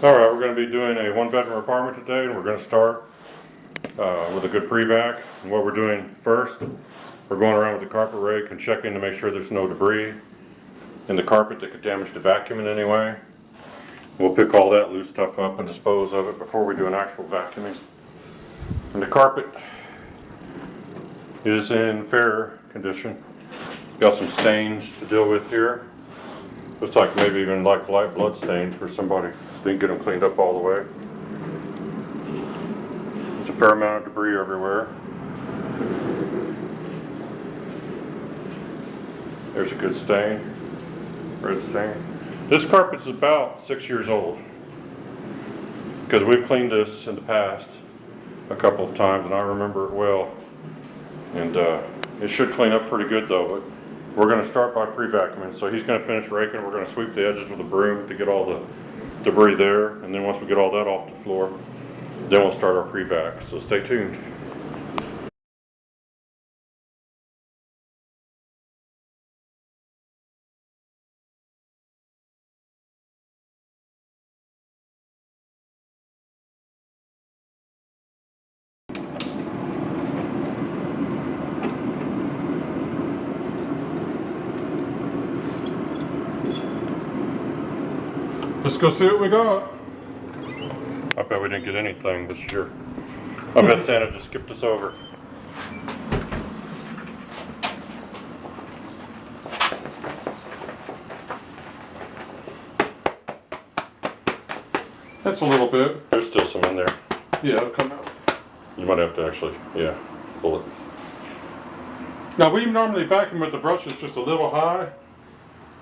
Alright, we're going to be doing a one-bedroom apartment today, and we're going to start with a good pre-vac. And what we're doing first, we're going around with the carpet rake and checking to make sure there's no debris in the carpet that could damage the vacuum in any way. We'll pick all that loose stuff up and dispose of it before we do an actual vacuuming. And the carpet is in fair condition. Got some stains to deal with here. Looks like maybe even like light blood stains where somebody didn't get them cleaned up all the way. There's a fair amount of debris everywhere. There's a good stain, red stain. This carpet's about 6 years old because we've cleaned this in the past a couple of times and I remember it well. And it should clean up pretty good though, but we're going to start by pre-vacuuming. So he's going to finish raking. We're going to sweep the edges with a broom to get all the debris there. And then once we get all that off the floor, then we'll start our pre-vac. So stay tuned. Let's go see what we got. I bet we didn't get anything this year. I bet Santa just skipped us over. That's a little bit. There's still some in there. Yeah, it'll come out. You might have to actually, yeah, pull it. Now we normally vacuum with the brushes just a little high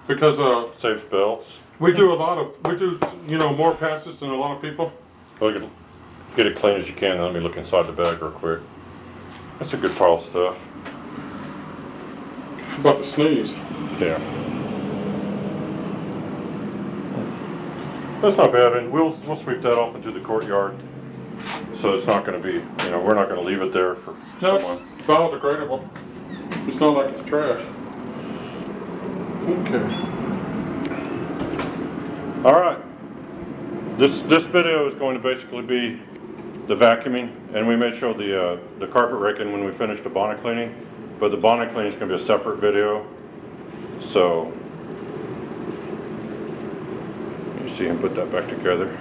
because Saves belts. we do more passes than a lot of people. Well, get it clean as you can. Let me look inside the bag real quick. That's a good pile of stuff. About to sneeze. Yeah. That's not bad, and we'll sweep that off into the courtyard. So it's not going to be, we're not going to leave it there for No, someone. it's biodegradable. It's not like it's trash. Okay. All right. This video is going to basically be the vacuuming, and we may show the carpet raking when we finish the bonnet cleaning. But the bonnet cleaning is going to be a separate video. So you see him put that back together.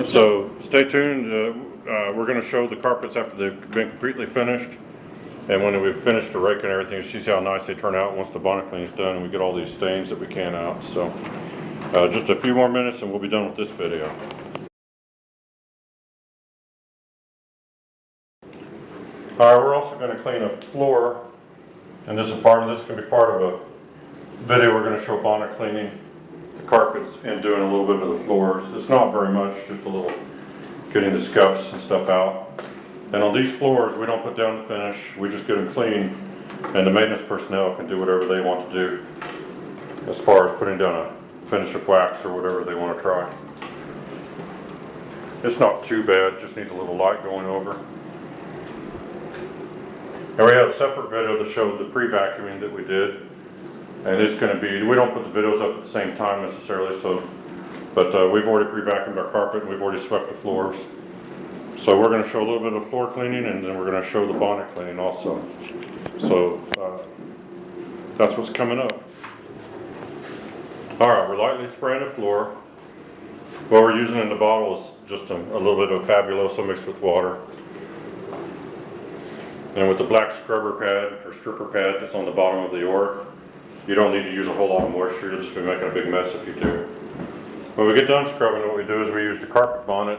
So stay tuned. We're going to show the carpets after they've been completely finished. And when we've finished the rake and everything, you see how nice they turn out once the bonnet cleaning is done and we get all these stains that we can out. So just a few more minutes and we'll be done with this video. All right, we're also going to clean a floor. And this is going to be part of a video. We're going to show bonnet cleaning the carpets and doing a little bit of the floors. It's not very much, just a little getting the scuffs and stuff out. And on these floors, we don't put down the finish, we just get them clean, and the maintenance personnel can do whatever they want to do as far as putting down a finish of wax or whatever they want to try. It's not too bad, just needs a little light going over. And we have a separate video that showed the pre-vacuuming that we did. And it's going to be, we don't put the videos up at the same time necessarily, but we've already pre-vacuumed our carpet and we've already swept the floors. So we're going to show a little bit of floor cleaning and then we're going to show the bonnet cleaning also. So that's what's coming up. Alright, we're lightly spraying the floor. What we're using in the bottle is just a little bit of Fabuloso mixed with water. And with the black scrubber pad or stripper pad that's on the bottom of the Oreck, you don't need to use a whole lot of moisture. You'll just be making a big mess if you do. When we get done scrubbing, what we do is we use the carpet bonnet.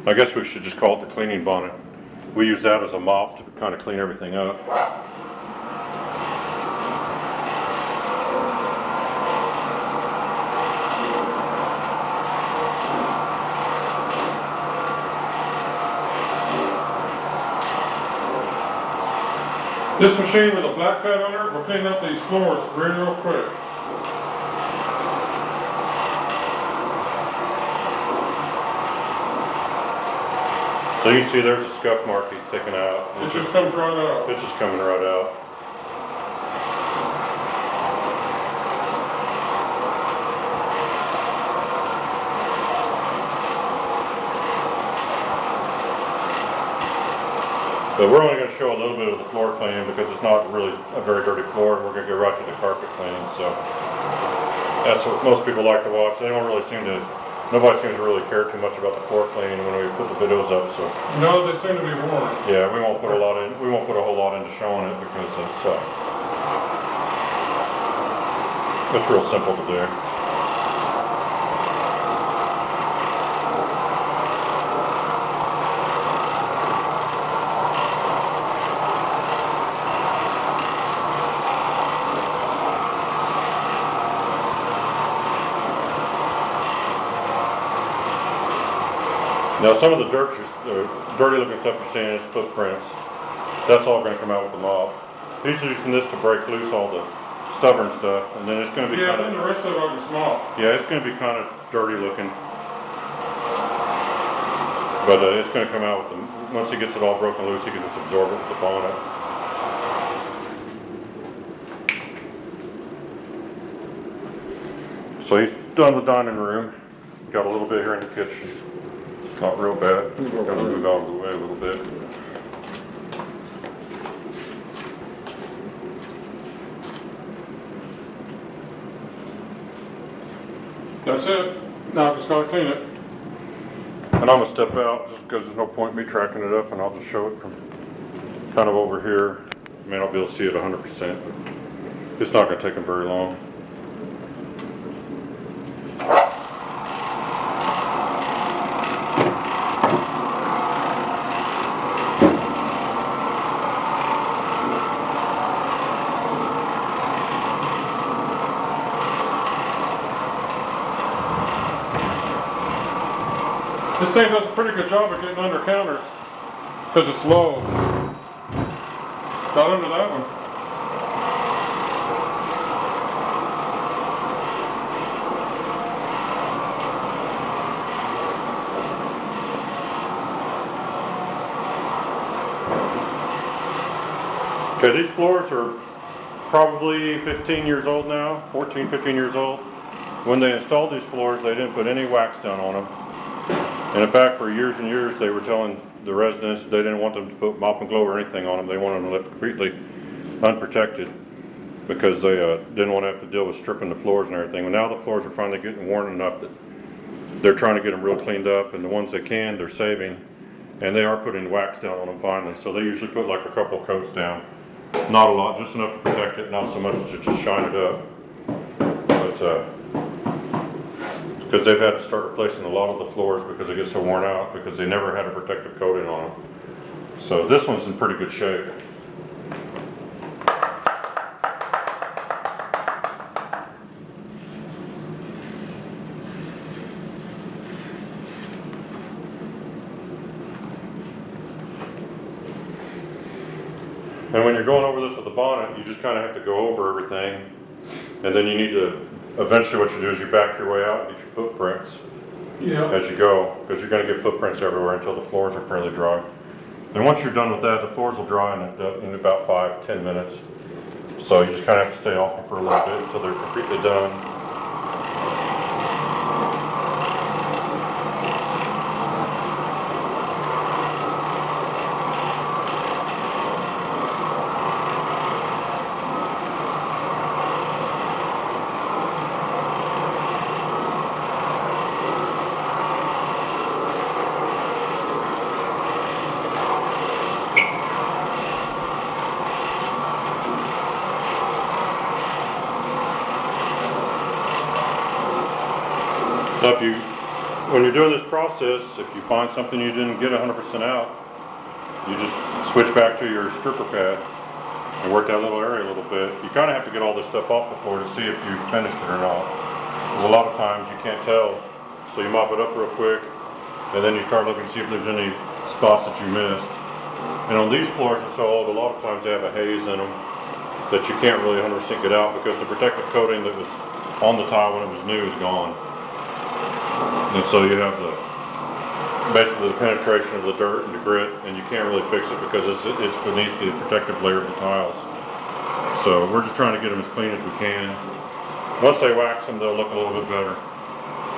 I guess we should just call it the cleaning bonnet. We use that as a mop to kind of clean everything up. This machine with a black pad on it will clean up these floors real quick. So you can see there's a scuff mark he's taken out. It just comes right out. It's just coming right out. So we're only gonna show a little bit of the floor cleaning because it's not really a very dirty floor, and we're gonna go right to the carpet cleaning, so. That's what most people like to watch. They don't really seem to, nobody seems to really care too much about the floor cleaning when we put the videos up, so. No, they seem to be warm. Yeah, we won't put a whole lot into showing it because it's real simple to do. Now some of the dirty looking stuff you're seeing is footprints. That's all going to come out with the mop. He's using this to break loose all the stubborn stuff, and then it's going to be yeah, then the rest of it is small. Yeah, it's going to be kind of dirty looking. But it's going to come out with the, once he gets it all broken loose, he can just absorb it with the bonnet. So he's done the dining room. Got a little bit here in the kitchen. Not real bad. We're going to move out of the way a little bit. That's it. Now I just gotta clean it. And I'm going to step out just because there's no point in me tracking it up, and I'll just show it from kind of over here. I may not be able to see it 100%, but it's not going to take them very long. This thing does a pretty good job of getting under counters because it's low. Got under that one. Okay, these floors are probably 15 years old now, 14, 15 years old. When they installed these floors, they didn't put any wax down on them. And in fact, for years and years, they were telling the residents they didn't want them to put mop and glow or anything on them. They wanted them to live completely unprotected because they didn't want to have to deal with stripping the floors and everything. Well, now the floors are finally getting worn enough that they're trying to get them real cleaned up, and the ones they can, they're saving. And they are putting wax down on them finally. So they usually put like a couple of coats down. Not a lot, just enough to protect it, not so much as to just shine it up. But because they've had to start replacing a lot of the floors because they get so worn out because they never had a protective coating on them. So this one's in pretty good shape. And when you're going over this with the bonnet, you just kind of have to go over everything. And then you need to, eventually what you do is you back your way out and get your footprints as you go, because you're going to get footprints everywhere until the floors are fairly dry. And once you're done with that, the floors will dry in about 5-10 minutes. So you just kind of have to stay off them for a little bit until they're completely done. So when you're doing this process, if you find something you didn't get 100% out, you just switch back to your stripper pad and work that little area a little bit. You kind of have to get all this stuff off the floor to see if you finished it or not. Because a lot of times you can't tell, so you mop it up real quick, and then you start looking to see if there's any spots that you missed. And on these floors are so old, a lot of times they have a haze in them that you can't really 100% get out because the protective coating that was on the tile when it was new is gone. And so you have basically the penetration of the dirt and the grit, and you can't really fix it because it's beneath the protective layer of the tiles. So we're just trying to get them as clean as we can. Once they wax them, they'll look a little bit better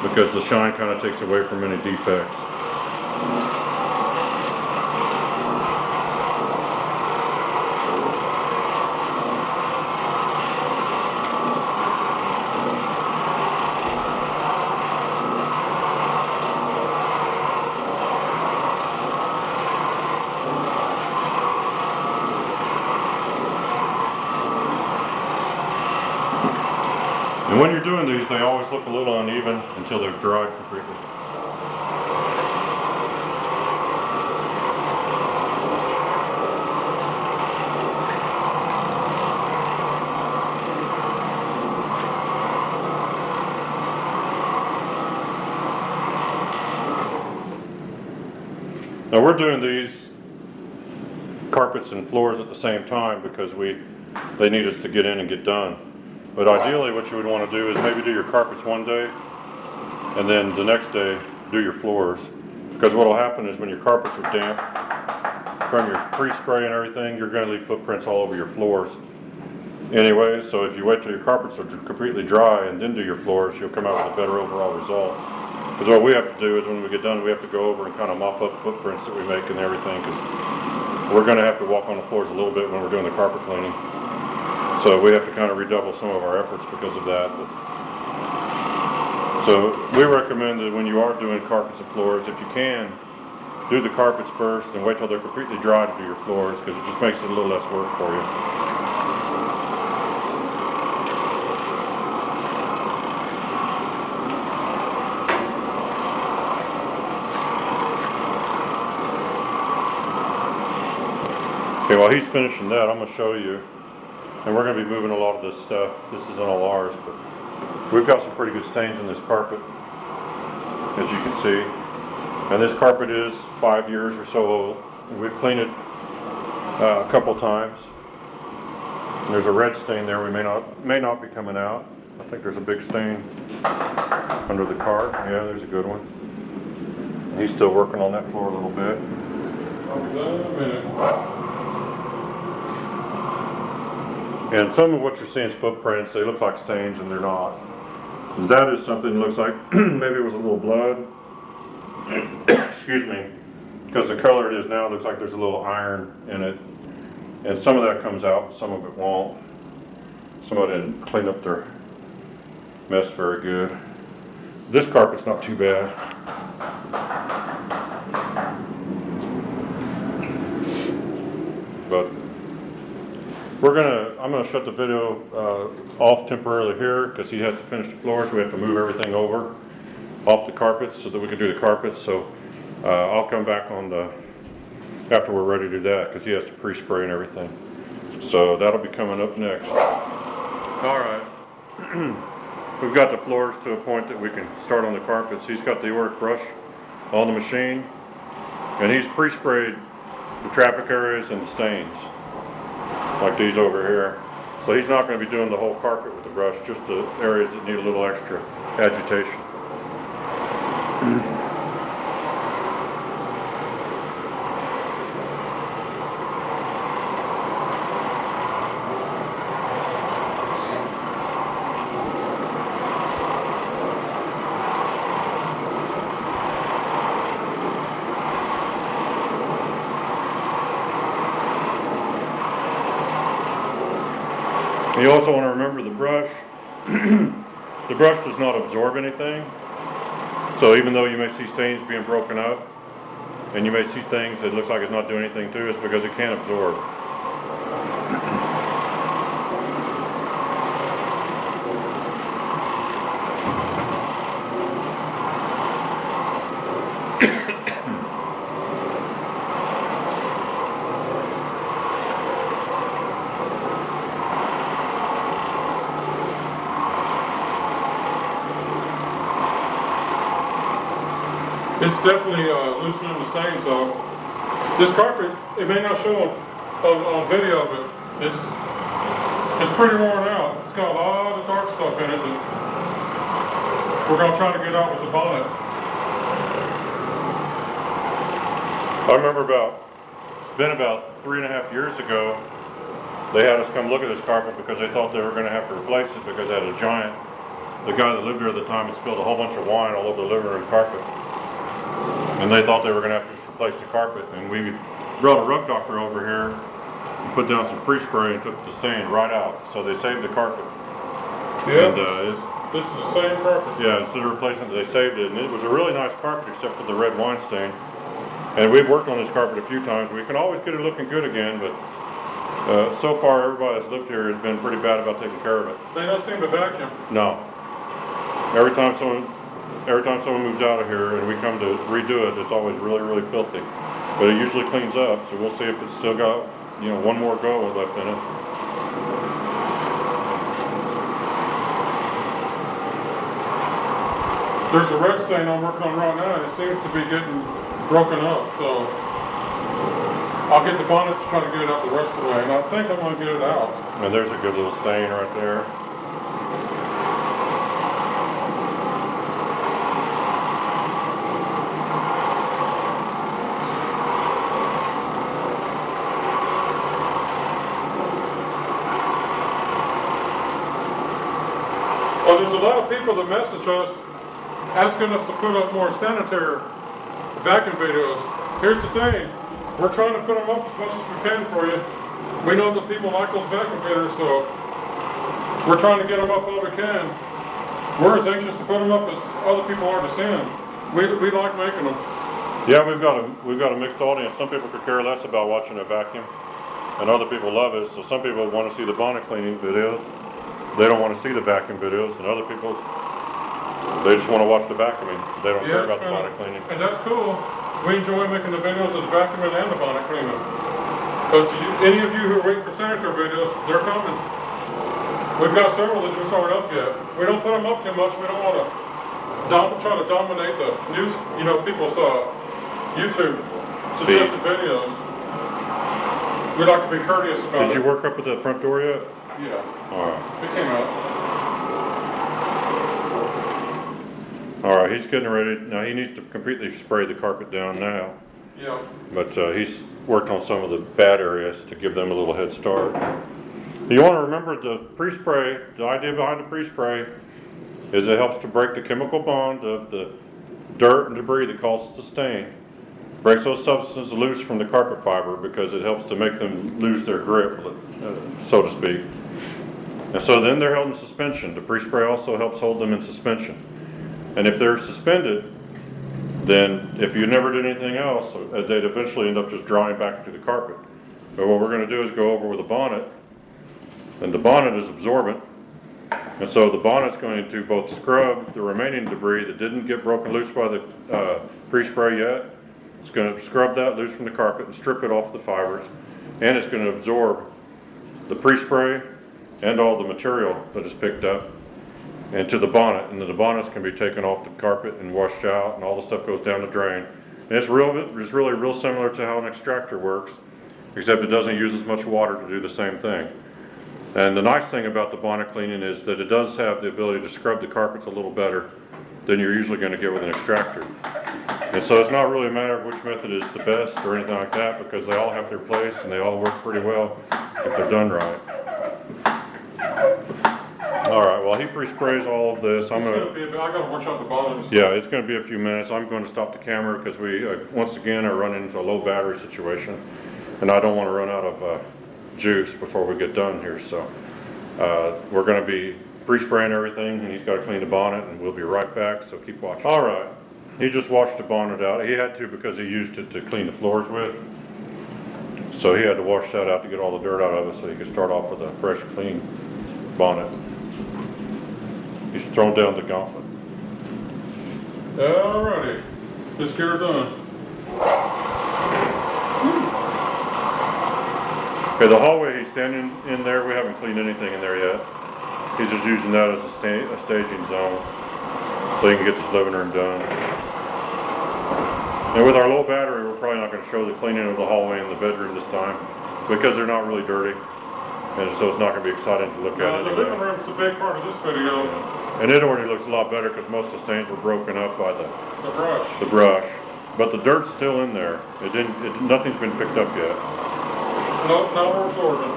because the shine kind of takes away from any defects. And when you're doing these, they always look a little uneven until they're dried completely. Now we're doing these carpets and floors at the same time because they need us to get in and get done. But ideally what you would want to do is maybe do your carpets one day and then the next day do your floors. Because what will happen is when your carpets are damp from your pre-spray and everything, you're going to leave footprints all over your floors. Anyway, so if you wait till your carpets are completely dry and then do your floors, you'll come out with a better overall result. Because what we have to do is when we get done, we have to go over and kind of mop up footprints that we make and everything, because we're going to have to walk on the floors a little bit when we're doing the carpet cleaning. So we have to kind of redouble some of our efforts because of that. So we recommend that when you are doing carpets and floors, if you can, do the carpets first and wait till they're completely dry to do your floors, because it just makes it a little less work for you. Okay, while he's finishing that, I'm going to show you, and we're going to be moving a lot of this stuff. This isn't all ours, but we've got some pretty good stains in this carpet, as you can see. And this carpet is 5 years or so old. And we've cleaned it a couple times. And there's a red stain there. We may not be coming out. I think there's a big stain under the cart. Yeah, there's a good one. And he's still working on that floor a little bit. And some of what you're seeing is footprints. They look like stains and they're not. And that is something that looks like maybe it was a little blood. Excuse me. Because the color it is now, it looks like there's a little iron in it. And some of that comes out, but some of it won't. Somebody didn't clean up their mess very good. This carpet's not too bad. But I'm gonna shut the video off temporarily here because he has to finish the floors. We have to move everything over off the carpets so that we can do the carpets. So I'll come back on after we're ready to do that, because he has to pre-spray and everything. So that'll be coming up next. All right. We've got the floors to a point that we can start on the carpets. He's got the Oreck brush on the machine, and he's pre-sprayed the traffic areas and the stains, like these over here. So he's not going to be doing the whole carpet with the brush, just the areas that need a little extra agitation. You also want to remember the brush. The brush does not absorb anything. So even though you may see stains being broken up, and you may see things that looks like it's not doing anything to it, it's because it can't absorb. It's definitely loosening the stains off. This carpet, it may not show on video, but it's pretty worn out. It's got a lot of dark stuff in it that we're going to try to get out with the bonnet. I remember it's been about 3.5 years ago, they had us come look at this carpet because they thought they were going to have to replace it because it had a giant, the guy that lived there at the time had spilled a whole bunch of wine all over the living room carpet. And they thought they were going to have to just replace the carpet. And we brought a rug doctor over here and put down some pre-spray and took the stain right out. So they saved the carpet. Yeah, And, this is the same carpet. Yeah, instead of replacing it, they saved it. And it was a really nice carpet except for the red wine stain. And we've worked on this carpet a few times. We can always get it looking good again, but So far, everybody that's lived here has been pretty bad about taking care of it. They don't seem to vacuum. No. Every time someone moves out of here and we come to redo it, it's always really, really filthy. But it usually cleans up, so we'll see if it's still got, you know, one more go left in it. There's a red stain I'm working on right now, and it seems to be getting broken up, so I'll get the bonnet to try to get it out the rest of the way, and I think I'm going to get it out. And there's a good little stain right there. Well, there's a lot of people that message us asking us to put up more sanitary vacuum videos. Here's the thing, we're trying to put them up as much as we can for you. We know that people like those vacuum videos, so we're trying to get them up all we can. We're as anxious to put them up as other people are to see them. We like making them. Yeah, we've got a mixed audience. Some people could care less about watching a vacuum, and other people love it. So some people want to see the bonnet cleaning videos. They don't want to see the vacuum videos, and other people, they just want to watch the vacuuming. They don't care about the bonnet cleaning. And that's cool. We enjoy making the videos of the vacuuming and the bonnet cleaning. But any of you who are waiting for sanitary videos, they're coming. We've got several that just aren't up yet. We don't put them up too much. We don't want to try to dominate the news, you know, people's YouTube suggested videos. We like to be courteous about it. Did you work up at the front door yet? Yeah. All right. It came out. All right, he's getting ready. Now he needs to completely spray the carpet down now. Yeah. But he's worked on some of the bad areas to give them a little head start. You want to remember the pre-spray, the idea behind the pre-spray is it helps to break the chemical bond of the dirt and debris that causes the stain. Breaks those substances loose from the carpet fiber because it helps to make them lose their grip, so to speak. And so then they're held in suspension. The pre-spray also helps hold them in suspension. And if they're suspended, then if you never did anything else, they'd eventually end up just drying back into the carpet. But what we're going to do is go over with a bonnet, and the bonnet is absorbent. And so the bonnet's going to both scrub the remaining debris that didn't get broken loose by the pre-spray yet. It's going to scrub that loose from the carpet and strip it off the fibers. And it's going to absorb the pre-spray and all the material that is picked up into the bonnet. And then the bonnets can be taken off the carpet and washed out, and all the stuff goes down the drain. And it's really real similar to how an extractor works, except it doesn't use as much water to do the same thing. And the nice thing about the bonnet cleaning is that it does have the ability to scrub the carpets a little better than you're usually going to get with an extractor. And so it's not really a matter of which method is the best or anything like that, because they all have their place and they all work pretty well if they're done right. All right, well, he pre-sprays all of this. I gotta watch out the bottom. Yeah, it's going to be a few minutes. I'm going to stop the camera because we, once again, are running into a low battery situation, and I don't want to run out of juice before we get done here. So we're going to be pre-spraying everything, and he's got to clean the bonnet, and we'll be right back, so keep watching. All right, he just washed the bonnet out. He had to because he used it to clean the floors with. So he had to wash that out to get all the dirt out of it so he could start off with a fresh, clean bonnet. He's thrown down the gauntlet. Alrighty, let's get her done. Okay, the hallway he's standing in there, we haven't cleaned anything in there yet. He's just using that as a staging zone so he can get this living room done. And with our low battery, we're probably not going to show the cleaning of the hallway and the bedroom this time because they're not really dirty. And so it's not going to be exciting to look at The anyway. living room's the big part of this video. And it already looks a lot better because most of the stains were broken up by the brush. brush. But the dirt's still in there. Nothing's been picked up yet. Nope, now we're absorbing.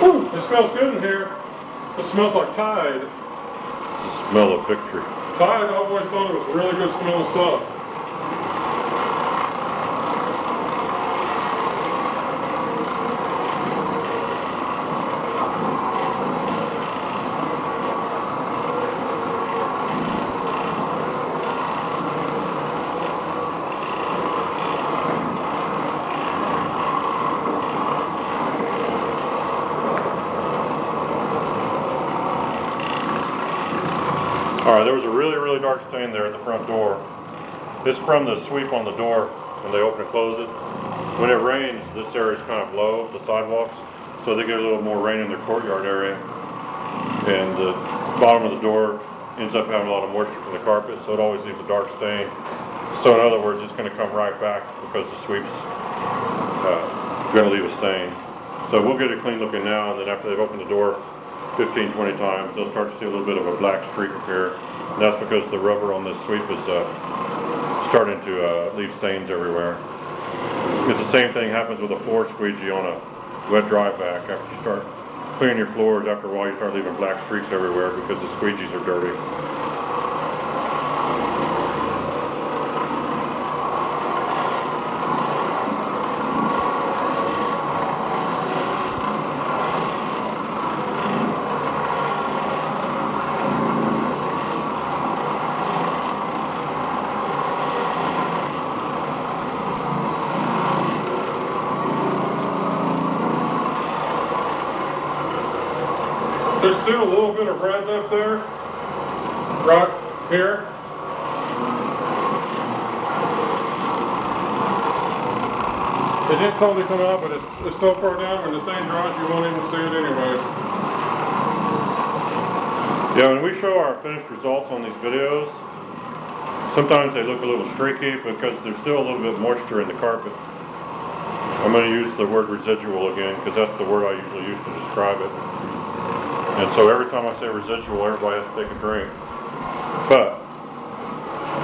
Ooh, it smells good in here. It smells like Tide. It's the smell of victory. Tide, I've always thought it was really good smelling stuff. Alright, there was a really, really dark stain there at the front door. It's from the sweep on the door when they open and close it. When it rains, this area is kind of low, the sidewalks, so they get a little more rain in their courtyard area. And the bottom of the door ends up having a lot of moisture from the carpet, so it always leaves a dark stain. So in other words, it's going to come right back because the sweep's going to leave a stain. So we'll get it clean looking now, and then after they've opened the door 15, 20 times, they'll start to see a little bit of a black streak appear. And that's because the rubber on this sweep is starting to leave stains everywhere. It's the same thing happens with a floor squeegee on a wet dry vac. After you start cleaning your floors, after a while you start leaving black streaks everywhere because the squeegees are dirty. There's still a little bit of red left there, right here. It didn't totally come out, but it's so far down, when the thing dries, you won't even see it anyways. Yeah, when we show our finished results on these videos, sometimes they look a little streaky because there's still a little bit of moisture in the carpet. I'm going to use the word residual again because that's the word I usually use to describe it. And so every time I say residual, everybody has to take a drink. But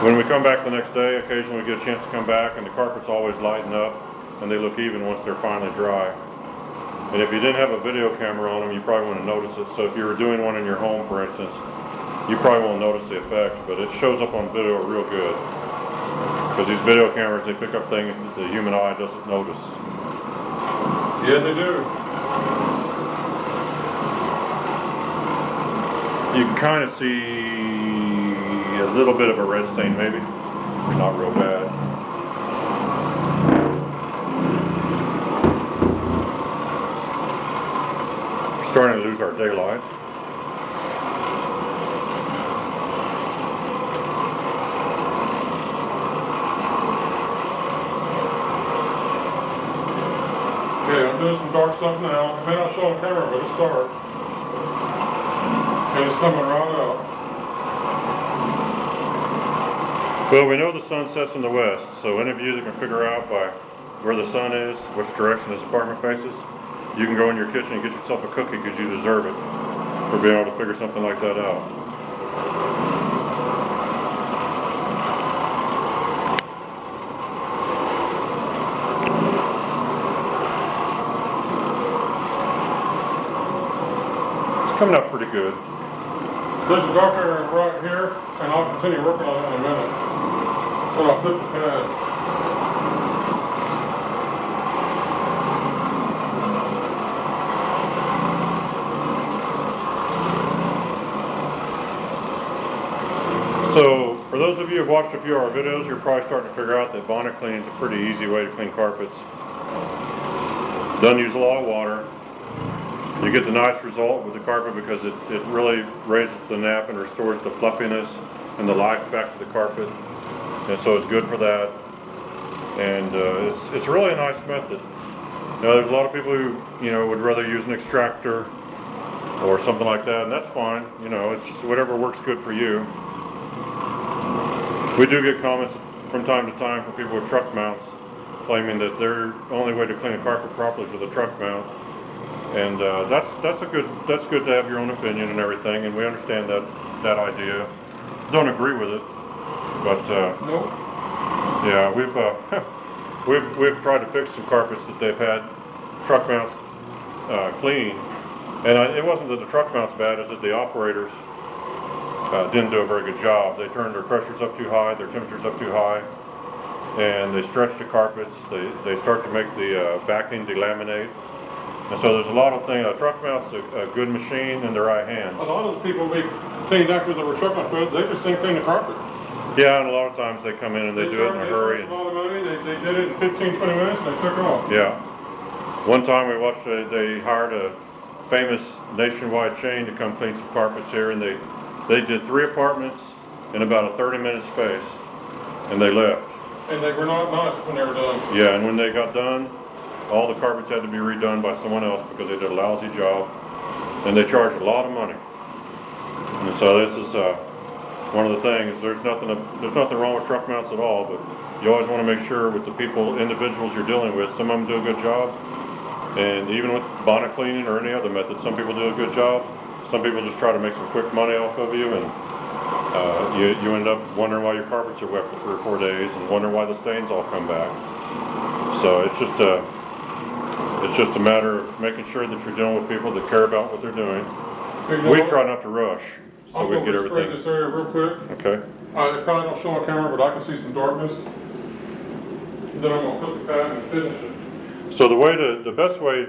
when we come back the next day, occasionally we get a chance to come back and the carpets always lighten up and they look even once they're finally dry. And if you didn't have a video camera on them, you probably wouldn't notice it. So if you were doing one in your home, for instance, you probably won't notice the effect, but it shows up on video real good. Because these video cameras, they pick up things that the human eye doesn't notice. Yeah, they do. You can kind of see a little bit of a red stain maybe, not real bad. We're starting to lose our daylight. Okay, I'm doing some dark stuff now. It may not show on camera, but it's dark. And it's coming right out. Well, we know the sun sets in the west, so any of you that can figure out by where the sun is, which direction this apartment faces, you can go in your kitchen and get yourself a cookie because you deserve it for being able to figure something like that out. It's coming out pretty good. There's a dark area right here, and I'll continue working on it in a minute. When I flip the pad. So, for those of you who have watched a few of our videos, you're probably starting to figure out that bonnet cleaning is a pretty easy way to clean carpets. Doesn't use a lot of water. You get the nice result with the carpet because it really raises the nap and restores the fluffiness and the life back to the carpet. And so it's good for that. And it's really a nice method. Now there's a lot of people who, would rather use an extractor or something like that, and that's fine. It's whatever works good for you. We do get comments from time to time from people with truck mounts claiming that their only way to clean a carpet properly is with a truck mount. And that's good to have your own opinion and everything, and we understand that idea. Don't agree with it, but Nope. yeah, we've tried to fix some carpets that they've had truck mounts clean, and it wasn't that the truck mount's bad, it's that the operators didn't do a very good job. They turned their pressures up too high, their temperatures up too high, and they stretch the carpets. They start to make the backing delaminate. And so there's a lot of things. A truck mount's a good machine in the right hands. A lot of the people we cleaned after the truck mount, they just didn't clean the carpet. Yeah, and a lot of times they come in and they do it in a hurry. They charged a lot of money. They did it in 15, 20 minutes, and they took off. Yeah. One time we watched, they hired a famous nationwide chain to come clean some carpets here, and they They did 3 apartments in about a 30-minute space, and they left. And they were not nice when they were done. Yeah, and when they got done, all the carpets had to be redone by someone else because they did a lousy job, and they charged a lot of money. And so this is one of the things. There's nothing wrong with truck mounts at all, but you always want to make sure with the individuals you're dealing with, some of them do a good job, and even with bonnet cleaning or any other method, some people do a good job. Some people just try to make some quick money off of you, and you end up wondering why your carpets are wet for 3 or 4 days, and wondering why the stains all come back. So it's just a matter of making sure that you're dealing with people that care about what they're doing. We try not to rush, so we get everything. I'll go spray this area real quick. Okay. It kind of don't show on camera, but I can see some darkness. Then I'm gonna put the pad and finish it. So the best way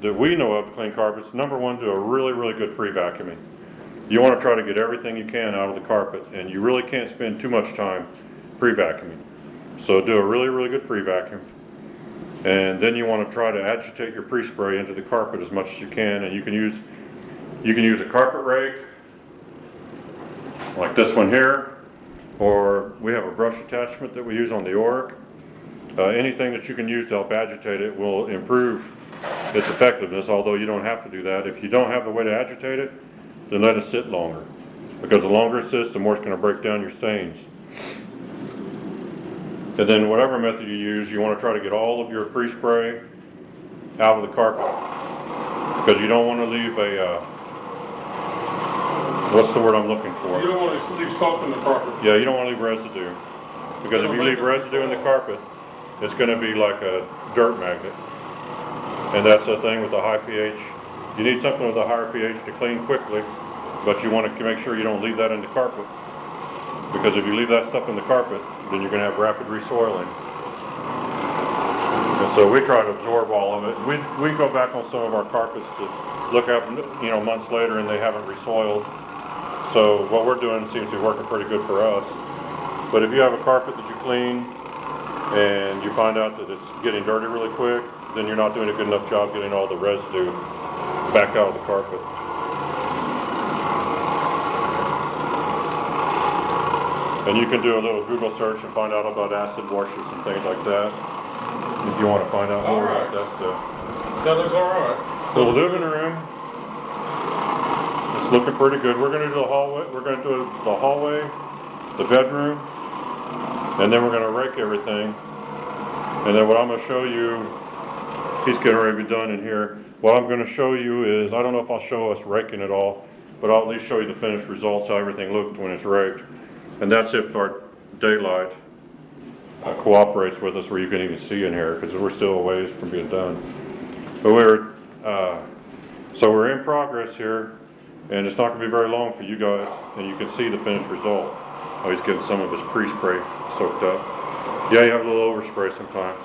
that we know of to clean carpets, number one, do a really, really good pre-vacuuming. You want to try to get everything you can out of the carpet, and you really can't spend too much time pre-vacuuming. So do a really, really good pre-vacuum. And then you want to try to agitate your pre-spray into the carpet as much as you can, and you can use a carpet rake, like this one here, or we have a brush attachment that we use on the Oreck. Anything that you can use to help agitate it will improve its effectiveness, although you don't have to do that. If you don't have the way to agitate it, then let it sit longer, because the longer it sits, the more it's going to break down your stains. And then whatever method you use, you want to try to get all of your pre-spray out of the carpet, because you don't want to leave what's the word I'm looking for? You don't want to leave salt in the carpet. Yeah, you don't want to leave residue, because if you leave residue in the carpet, it's going to be like a dirt magnet. And that's the thing with the high pH. You need something with a higher pH to clean quickly, but you want to make sure you don't leave that in the carpet, because if you leave that stuff in the carpet, then you're going to have rapid resoiling. And so we try to absorb all of it. We go back on some of our carpets to look at, months later, and they haven't resoiled. So what we're doing seems to be working pretty good for us. But if you have a carpet that you clean and you find out that it's getting dirty really quick, then you're not doing a good enough job getting all the residue back out of the carpet. And you can do a little Google search and find out about acid washes and things like that, if you want to find out more about that stuff. That looks alright. The living room, it's looking pretty good. We're going to do the hallway. We're going to do the hallway, the bedroom, and then we're going to rake everything. And then what I'm going to show you, he's getting ready to be done in here. What I'm going to show you is, I don't know if I'll show us raking it all, but I'll at least show you the finished results, how everything looked when it's raked. And that's if our daylight cooperates with us, where you can even see in here, because we're still a ways from being done. But so we're in progress here, and it's not going to be very long for you guys, and you can see the finished result. Oh, he's getting some of his pre-spray soaked up. Yeah, you have a little overspray sometimes.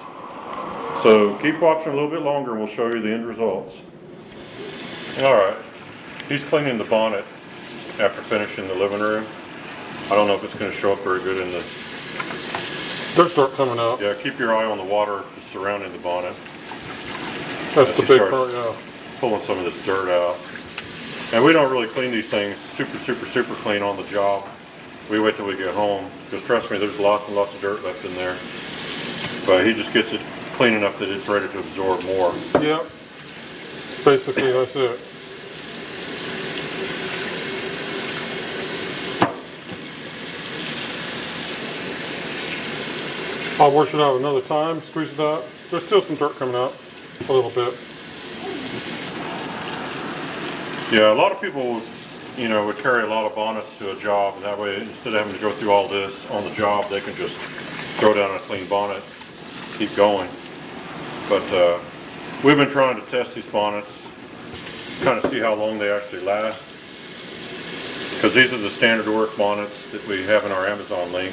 So keep watching a little bit longer, and we'll show you the end results. All right, he's cleaning the bonnet after finishing the living room. I don't know if it's going to show up very good in this. There's dirt coming out. Yeah, keep your eye on the water surrounding the bonnet. That's the big part, yeah. Pulling some of this dirt out. And we don't really clean these things super clean on the job. We wait till we get home, because trust me, there's lots and lots of dirt left in there. But he just gets it clean enough that it's ready to absorb more. Yep. Basically, that's it. I'll wash it out another time, squeeze it out. There's still some dirt coming out, a little bit. Yeah, a lot of people, would carry a lot of bonnets to a job, and that way, instead of having to go through all this on the job, they can just throw down a clean bonnet, keep going. But we've been trying to test these bonnets, kind of see how long they actually last, because these are the standard Oreck bonnets that we have in our Amazon link,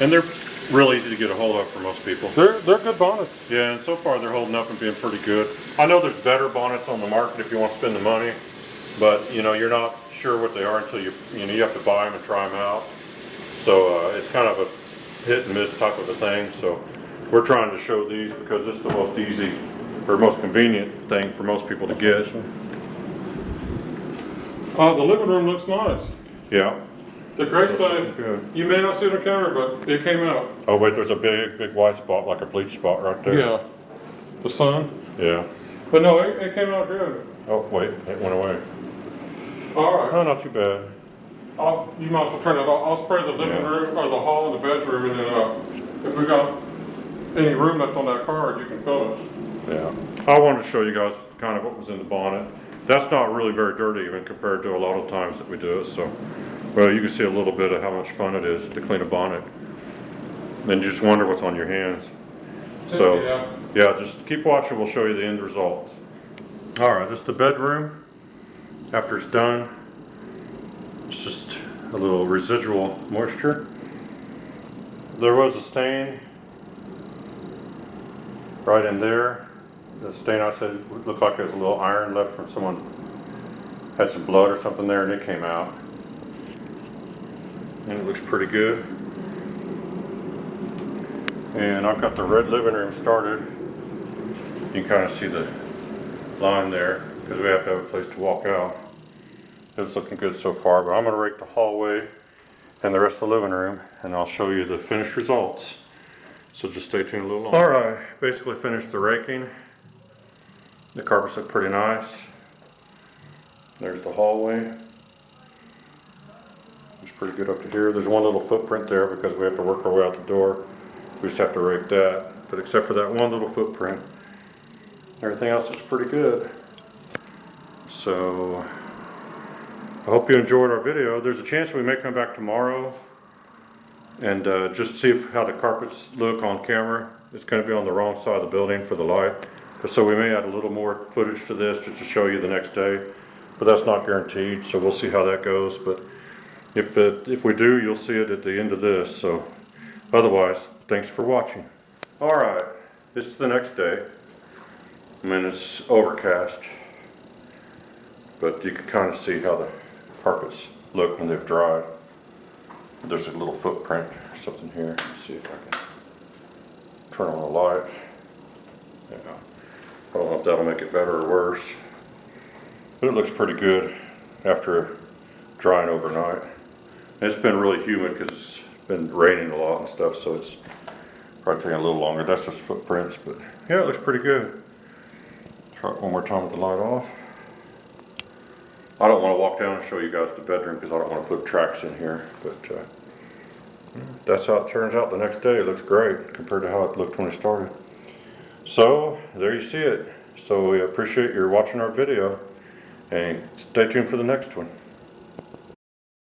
and they're real easy to get a hold of for most people. They're good bonnets. Yeah, and so far they're holding up and being pretty good. I know there's better bonnets on the market if you want to spend the money, but you're not sure what they are until you have to buy them and try them out. So it's kind of a hit and miss type of a thing. So we're trying to show these because this is the most easy or most convenient thing for most people to get. The living room looks nice. Yeah. The great That's looking thing, good. you may not see it on camera, but it came out. Oh wait, there's a big white spot, like a bleach spot right there. Yeah, the sun. Yeah. But no, it came out good. Oh wait, it went away. All right. Oh, not too bad. You might as well turn it off. I'll spray the living Yeah. room or the hall and the bedroom, and then if we got any room left on that card, you can fill it. Yeah. I wanted to show you guys kind of what was in the bonnet. That's not really very dirty even compared to a lot of times that we do it. So, well, you can see a little bit of how much fun it is to clean a bonnet. Then you just wonder what's on your hands. So, yeah, just keep watching. We'll show you the end result. All right, this is the bedroom. After it's done, it's just a little residual moisture. There was a stain right in there. The stain, I said, looked like there was a little iron left from someone had some blood or something there, and it came out. And it looks pretty good. And I've got the red living room started. You can kind of see the line there because we have to have a place to walk out. It's looking good so far, but I'm going to rake the hallway and the rest of the living room, and I'll show you the finished results. So just stay tuned a little longer. All right, basically finished the raking. The carpets look pretty nice. There's the hallway. It's pretty good up to here. There's one little footprint there because we have to work our way out the door. We just have to rake that. But except for that one little footprint, everything else is pretty good. So I hope you enjoyed our video. There's a chance we may come back tomorrow and just see how the carpets look on camera. It's going to be on the wrong side of the building for the light. So we may add a little more footage to this just to show you the next day. But that's not guaranteed, so we'll see how that goes. But if we do, you'll see it at the end of this. So otherwise, thanks for watching. All right, it's the next day. I mean, it's overcast, but you can kind of see how the carpets look when they've dried. There's a little footprint or something here. Let's see if I can turn on the light. Yeah, I don't know if that'll make it better or worse, but it looks pretty good after drying overnight. And it's been really humid because it's been raining a lot and stuff, so it's probably taking a little longer. That's just footprints, but yeah, it looks pretty good. Try it one more time with the light off. I don't want to walk down and show you guys the bedroom because I don't want to put tracks in here, but that's how it turns out the next day. It looks great compared to how it looked when it started. So there you see it. So we appreciate your watching our video and stay tuned for the next one.